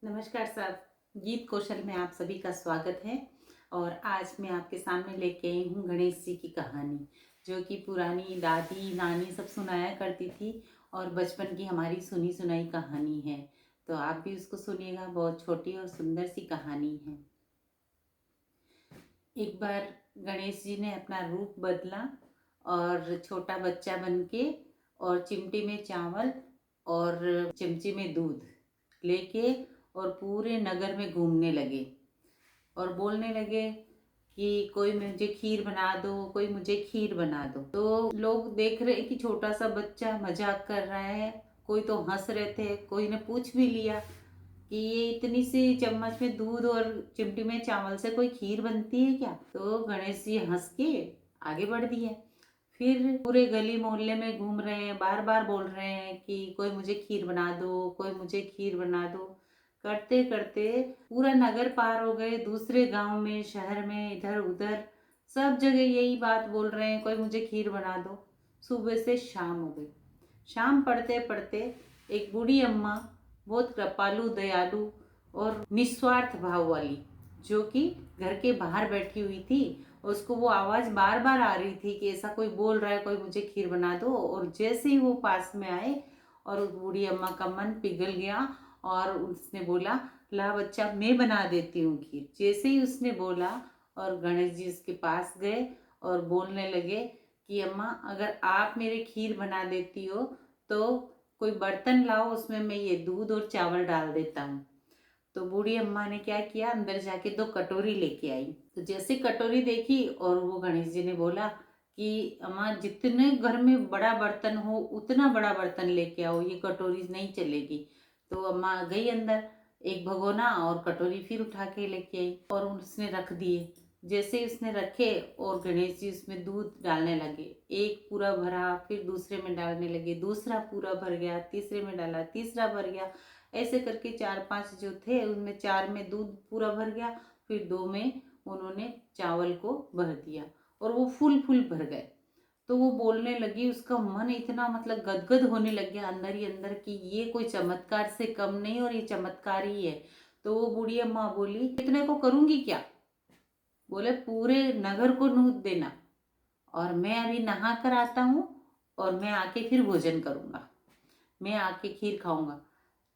नमस्कार साहब। गीत कौशल में आप सभी का स्वागत है। और आज मैं आपके सामने लेके आई हूँ गणेश जी की कहानी, जो कि पुरानी दादी नानी सब सुनाया करती थी और बचपन की हमारी सुनी सुनाई कहानी है। तो आप भी उसको सुनिएगा, बहुत छोटी और सुंदर सी कहानी है। एक बार गणेश जी ने अपना रूप बदला और छोटा बच्चा बन के और चिमटी में चावल और चमचे में दूध लेके और पूरे नगर में घूमने लगे और बोलने लगे कि कोई मुझे खीर बना दो, कोई मुझे खीर बना दो। तो लोग देख रहे कि छोटा सा बच्चा मजाक कर रहा है, कोई तो हंस रहे थे, कोई ने पूछ भी लिया कि ये इतनी सी चम्मच में दूध और चिमटी में चावल से कोई खीर बनती है क्या। तो गणेश जी हंस के आगे बढ़ दिए। फिर पूरे गली मोहल्ले में घूम रहे हैं, बार बार बोल रहे हैं कि कोई मुझे खीर बना दो, कोई मुझे खीर बना दो। करते करते पूरा नगर पार हो गए, दूसरे गांव में, शहर में, इधर उधर सब जगह यही बात बोल रहे हैं, कोई मुझे खीर बना दो। सुबह से शाम हो गई। शाम पड़ते पड़ते एक बूढ़ी अम्मा, बहुत कृपालु दयालु और निस्वार्थ भाव वाली, जो कि घर के बाहर बैठी हुई थी, उसको वो आवाज बार बार आ रही थी कि ऐसा कोई बोल रहा है, कोई मुझे खीर बना दो। और जैसे ही वो पास में आए और उस बूढ़ी अम्मा का मन पिघल गया और उसने बोला, ला बच्चा मैं बना देती हूँ खीर। जैसे ही उसने बोला और गणेश जी उसके पास गए और बोलने लगे कि अम्मा, अगर आप मेरे खीर बना देती हो तो कोई बर्तन लाओ, उसमें मैं ये दूध और चावल डाल देता हूँ। तो बूढ़ी अम्मा ने क्या किया, अंदर जाके दो कटोरी लेके आई। तो जैसे कटोरी देखी और वो गणेश जी ने बोला कि अम्मा, जितने घर में बड़ा बर्तन हो उतना बड़ा बर्तन लेके आओ, ये कटोरी नहीं चलेगी। तो अम्मा गई अंदर, एक भगोना और कटोरी फिर उठा के लेके आई और उसने रख दिए। जैसे उसने रखे और गणेश जी उसमें दूध डालने लगे, एक पूरा भरा, फिर दूसरे में डालने लगे, दूसरा पूरा भर गया, तीसरे में डाला, तीसरा भर गया। ऐसे करके चार पांच जो थे उनमें चार में दूध पूरा भर गया, फिर दो में उन्होंने चावल को भर दिया और वो फुल फुल भर गए। तो वो बोलने लगी, उसका मन इतना मतलब गदगद होने लग गया अंदर ही अंदर कि ये कोई चमत्कार से कम नहीं और ये चमत्कार ही है। तो वो बूढ़ी अम्मा बोली, इतने को करूंगी क्या। बोले, पूरे नगर को नूत देना और मैं अभी नहा कर आता हूँ और मैं आके फिर भोजन करूंगा, मैं आके खीर खाऊंगा।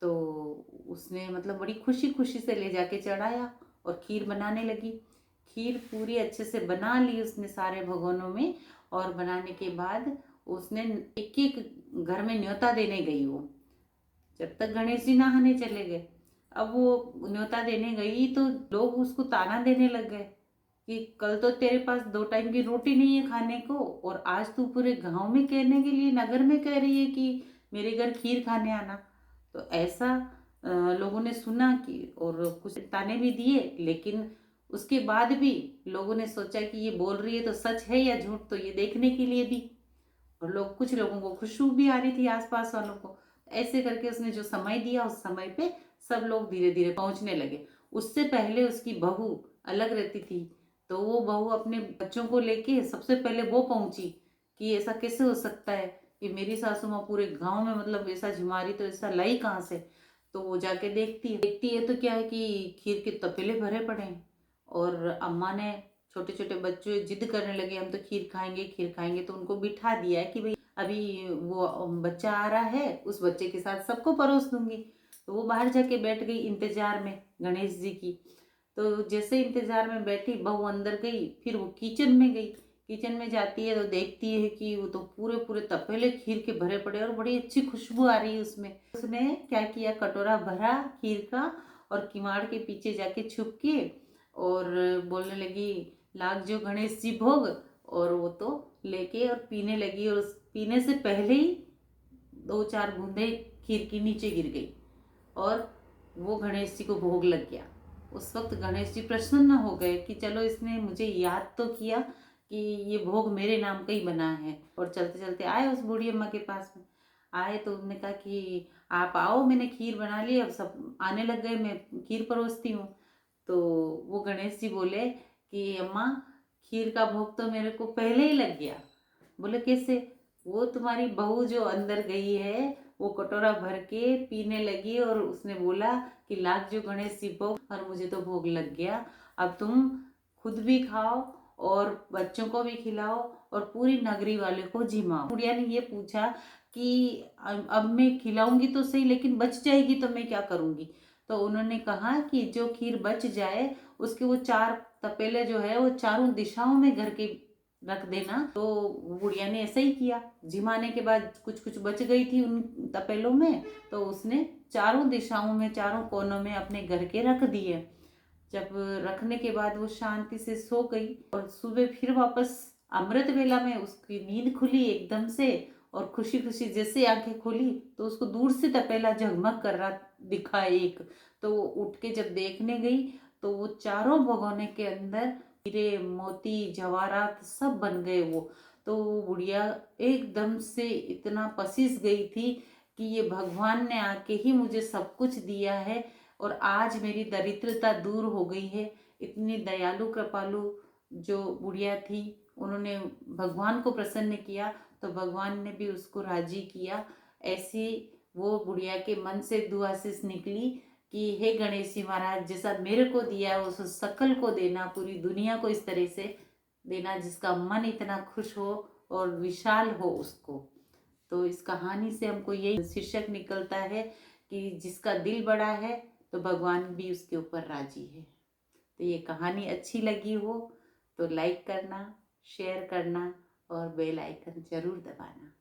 तो उसने मतलब बड़ी खुशी खुशी से ले जाके चढ़ाया और खीर बनाने लगी। खीर पूरी अच्छे से बना ली उसने सारे भगोनों में। और बनाने के बाद उसने एक एक घर में न्योता देने गई वो, जब तक गणेश जी नहाने चले गए। अब वो न्योता देने गई तो लोग उसको ताना देने लग गए कि कल तो तेरे पास दो टाइम की रोटी नहीं है खाने को और आज तू पूरे गांव में कहने के लिए, नगर में कह रही है कि मेरे घर खीर खाने आना। तो ऐसा लोगों ने सुना कि और कुछ ताने भी दिए, लेकिन उसके बाद भी लोगों ने सोचा कि ये बोल रही है तो सच है या झूठ, तो ये देखने के लिए भी। और लोग, कुछ लोगों को खुशबू भी आ रही थी आसपास वालों को। ऐसे करके उसने जो समय दिया उस समय पे सब लोग धीरे धीरे पहुंचने लगे। उससे पहले उसकी बहू अलग रहती थी, तो वो बहू अपने बच्चों को लेके सबसे पहले वो पहुंची कि ऐसा कैसे हो सकता है कि मेरी सासू माँ पूरे गांव में मतलब ऐसा झुमारी, तो ऐसा लाई कहाँ से। तो वो जाके देखती है तो क्या है कि खीर के तपेले भरे पड़े हैं। और अम्मा ने, छोटे छोटे बच्चे जिद करने लगे हम तो खीर खाएंगे खीर खाएंगे, तो उनको बिठा दिया है कि भाई अभी वो बच्चा आ रहा है, उस बच्चे के साथ सबको परोस दूंगी। तो वो बाहर जाके बैठ गई इंतजार में गणेश जी की। तो जैसे इंतजार में बैठी, बहू अंदर गई, फिर वो किचन में गई। किचन में जाती है तो देखती है कि वो तो पूरे पूरे तपेले खीर के भरे पड़े और बड़ी अच्छी खुशबू आ रही है उसमें। उसने क्या किया, कटोरा भरा खीर का और किवाड़ के पीछे जाके छुप के और बोलने लगी, लाग जो गणेश जी भोग। और वो तो लेके और पीने लगी और उस पीने से पहले ही दो चार बूंदे खीर की नीचे गिर गई और वो गणेश जी को भोग लग गया। उस वक्त गणेश जी प्रसन्न हो गए कि चलो इसने मुझे याद तो किया कि ये भोग मेरे नाम का ही बना है। और चलते चलते आए उस बूढ़ी अम्मा के पास में। आए तो उन्होंने कहा कि आप आओ, मैंने खीर बना ली, अब सब आने लग गए, मैं खीर परोसती हूँ। तो वो गणेश जी बोले कि अम्मा, खीर का भोग तो मेरे को पहले ही लग गया। बोले कैसे। वो तुम्हारी बहू जो अंदर गई है वो कटोरा भर के पीने लगी और उसने बोला कि लाग जो गणेश जी भोग, और मुझे तो भोग लग गया, अब तुम खुद भी खाओ और बच्चों को भी खिलाओ और पूरी नगरी वाले को जिमाओ। बुढ़िया ने ये पूछा कि अब मैं खिलाऊंगी तो सही, लेकिन बच जाएगी तो मैं क्या करूंगी। तो उन्होंने कहा कि जो खीर बच जाए उसके वो 4 तपेले जो है वो चारों दिशाओं में घर के रख देना। तो बुढ़िया ने ऐसा ही किया। जिमाने के बाद कुछ कुछ बच गई थी उन तपेलों में, तो उसने चारों दिशाओं में, चारों कोनों में अपने घर के रख दिए। जब रखने के बाद वो शांति से सो गई और सुबह फिर वापस अमृत वेला में उसकी नींद खुली एकदम से, और खुशी खुशी जैसे आंखें खोली तो उसको दूर से तपेला झगमग कर रहा दिखा एक। तो वो उठ के जब देखने गई तो वो चारों भगोने के अंदर हीरे मोती जवाहरात सब बन गए वो। तो बुढ़िया एकदम से इतना पसीज गई थी कि ये भगवान ने आके ही मुझे सब कुछ दिया है और आज मेरी दरिद्रता दूर हो गई है। इतनी दयालु कृपालु जो बुढ़िया थी, उन्होंने भगवान को प्रसन्न किया तो भगवान ने भी उसको राजी किया। ऐसी वो बुढ़िया के मन से दुआ से निकली कि हे गणेश जी महाराज, जैसा मेरे को दिया उस सकल को देना, पूरी दुनिया को इस तरह से देना जिसका मन इतना खुश हो और विशाल हो उसको। तो इस कहानी से हमको यही शीर्षक निकलता है कि जिसका दिल बड़ा है तो भगवान भी उसके ऊपर राजी है। तो ये कहानी अच्छी लगी हो तो लाइक करना, शेयर करना और बेल आइकन जरूर दबाना।